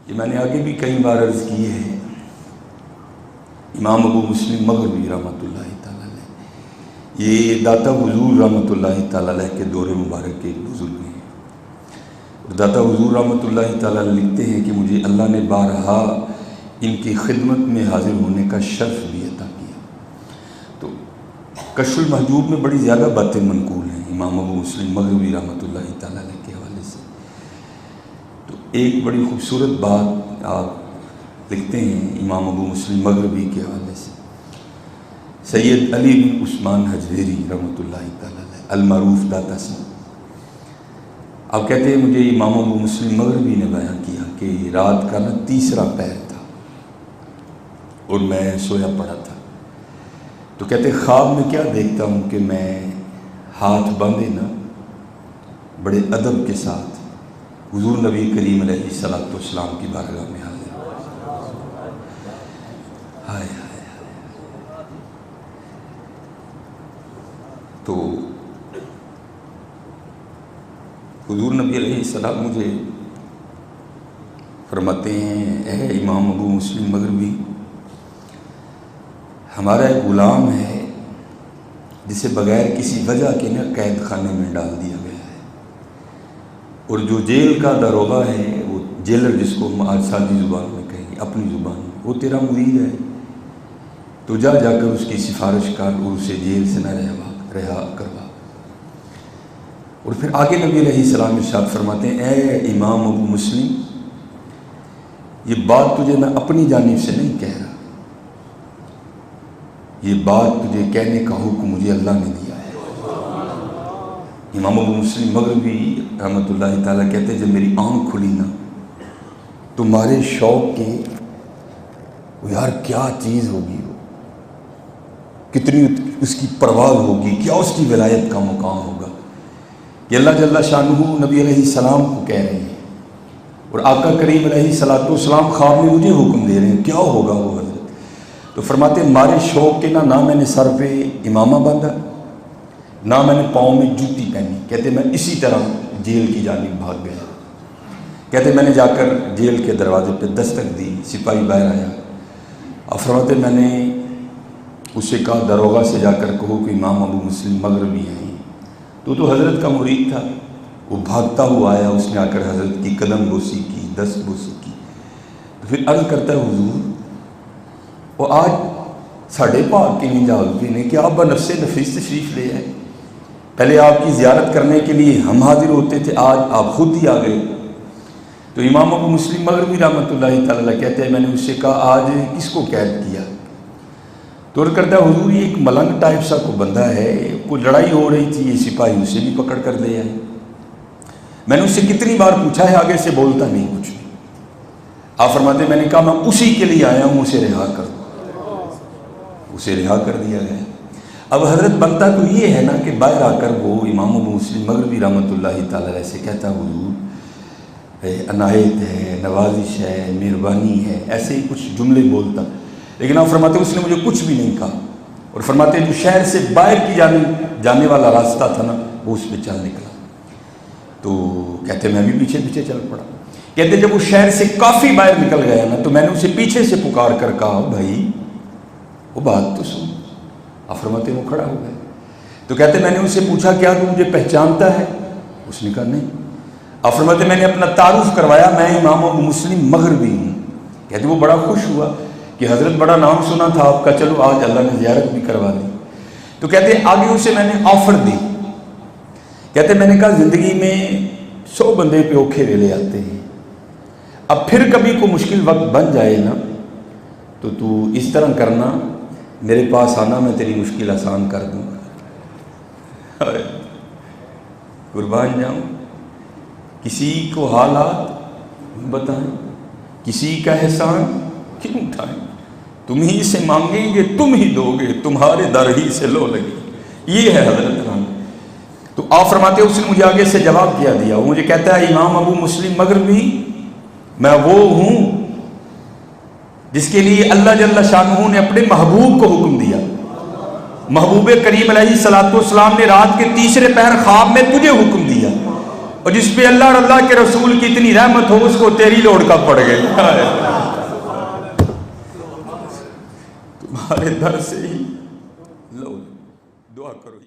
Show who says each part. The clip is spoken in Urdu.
Speaker 1: یہ میں نے آگے بھی کئی بار عرض کی ہے، امام ابو مسلم مغربی رحمۃ اللہ تعالیٰ علیہ، یہ داتا حضور رحمۃ اللہ تعالیٰ علیہ کے دور مبارک کے بزرگ ہیں، اور داتا حضور رحمۃ اللہ تعالیٰ علیہ لکھتے ہیں کہ مجھے اللہ نے بارہا ان کی خدمت میں حاضر ہونے کا شرف بھی عطا کیا۔ تو کشف المحجوب میں بڑی زیادہ باتیں منقول ہیں امام ابو مسلم مغربی رحمۃ اللہ تعالیٰ علیہ کے حوالے سے۔ تو ایک بڑی خوبصورت بات آپ لکھتے ہیں امام ابو مسلم مغربی کے حوالے سے، سید علی بن عثمان حجویری رحمۃ اللہ تعالیٰ علیہ المعروف داتا صاحب، آپ کہتے ہیں مجھے امام ابو مسلم مغربی نے بیان کیا کہ رات کا تیسرا پہر تھا اور میں سویا پڑا تھا، تو کہتے خواب میں کیا دیکھتا ہوں کہ میں ہاتھ باندھے بڑے ادب کے ساتھ حضور نبی کریم علیہ الصلوۃ والسلام کی بارگاہ میں حاضر ہائے ہائے۔ تو حضور نبی علیہ السلام مجھے فرماتے ہیں، اے امام ابو مسلم مغربی، ہمارا ایک غلام ہے جسے بغیر کسی وجہ کے قید خانے میں ڈال دیا گیا ہے، اور جو جیل کا داروغہ ہے، وہ جیلر جس کو ہم آج سادی زبان میں کہیں گے، اپنی زبان میں، وہ تیرا مرید ہے، تو جا کر اس کی سفارش کر اور اسے جیل سے نہ رہا کروا۔ اور پھر آگے نبی علیہ السلام ارشاد فرماتے ہیں، اے امام ابو مسلم، یہ بات تجھے میں اپنی جانب سے نہیں کہہ رہا، یہ بات تجھے کہنے کا حکم مجھے اللہ نے دیا ہے۔ امام ابو مسلم مغربی رحمۃ اللہ تعالیٰ کہتے ہیں، جب میری آنکھ کھلی تمہارے شوق کے وہ یار کیا چیز ہوگی، وہ کتنی اس کی پرواز ہوگی، کیا اس کی ولایت کا مقام ہوگا، یہ اللہ جل شانہ نبی علیہ السلام کو کہہ رہے ہیں، اور آقا کریم علیہ الصلوۃ والسلام خواب میں مجھے حکم دے رہے ہیں، کیا ہوگا وہ حضرت؟ تو فرماتے ہیں مارے شوق کے نہ میں نے سر پہ امامہ باندھا، نہ میں نے پاؤں میں جوتی پہنی، کہتے میں اسی طرح جیل کی جانب بھاگ گیا۔ کہتے میں نے جا کر جیل کے دروازے پہ دستک دی، سپاہی باہر آیا، اور فرماتے میں نے اسے کہا داروغہ سے جا کر کہو کہ امام ابو مسلم مغربی ہیں، تو حضرت کا مرید تھا، وہ بھاگتا ہوا آیا، اس نے آ کر حضرت کی قدم بوسی کی، دست بوسی کی، تو پھر عرض کرتا ہے حضور وہ آج ساڑھے پاک کے نجات نے کہ آپ بنفس نفیس تشریف لے آئے، پہلے آپ کی زیارت کرنے کے لیے ہم حاضر ہوتے تھے، آج آپ خود ہی آ گئے۔ تو امام ابو مسلم مغربی رحمۃ اللہ تعالیٰ کہتے ہیں میں نے اس سے کہا آج کس کو قید کیا؟ تو عرض کرتا ہے حضور یہ ایک ملنگ ٹائپ سا کو بندہ ہے، کوئی لڑائی ہو رہی تھی، یہ سپاہی اسے بھی پکڑ کر لے آئے، میں نے اس سے کتنی بار پوچھا ہے، آگے سے بولتا نہیں کچھ بھی۔ آپ فرماتے میں نے کہا میں اسی کے لیے آیا ہوں، اسے رہا کر دو، اسے رہا کر دیا گیا۔ اب حضرت بنتا تو یہ ہے کہ باہر آ کر وہ امام ابو مسلم مغربی رحمۃ اللہ تعالیٰ علیہ سے کہتا حضور عنایت ہے، نوازش ہے، مہربانی ہے، ایسے ہی کچھ جملے بولتا، لیکن آپ فرماتے اس نے مجھے کچھ بھی نہیں کہا، اور فرماتے جو شہر سے باہر کی جانے والا راستہ تھا وہ اس پہ چل نکلا۔ تو کہتے میں بھی پیچھے پیچھے چل پڑا، کہتے جب وہ شہر سے کافی باہر نکل گیا تو میں نے اسے پیچھے سے پکار کر کہا بھائی وہ بات تو سن۔ آپ فرماتے وہ کھڑا ہو گئے، تو کہتے میں نے اسے پوچھا کیا تو مجھے پہچانتا ہے؟ اس نے کہا نہیں۔ آپ فرماتے میں نے اپنا تعارف کروایا، میں امام ابو مسلم مغربی ہوں۔ کہتے وہ بڑا خوش ہوا کہ حضرت بڑا نام سنا تھا آپ کا، چلو آج اللہ نے زیارت بھی کروا دی۔ تو کہتے آگے اسے میں نے آفر دی، کہتے میں نے کہا زندگی میں 100 بندے پہ اوکھے ویلے آتے ہیں، اب پھر کبھی کوئی مشکل وقت بن جائے تو اس طرح کرنا، میرے پاس آنا، میں تیری مشکل آسان کر دوں گا۔ قربان جاؤں، کسی کو حالات بتائیں، کسی کا احسان کیوں اٹھائیں، تم ہی سے مانگیں گے تم ہی دو گے، تمہارے در ہی سے لو لگی، یہ ہے حضرت رام۔ تو آپ فرماتے اس نے مجھے آگے سے جواب کیا دیا، وہ مجھے کہتا ہے امام ابو مسلم مغربی میں وہ ہوں جس کے لیے اللہ جل شانہ نے اپنے محبوب کو حکم دیا، محبوب کریم علیہ الصلوۃ والسلام نے رات کے تیسرے پہر خواب میں تجھے حکم دیا، اور جس پہ اللہ اور اللہ کے رسول کی اتنی رحمت ہو اس کو تیری لوڑ کب پڑ گئی؟ تمہارے در سے ہی لو دعا کرو.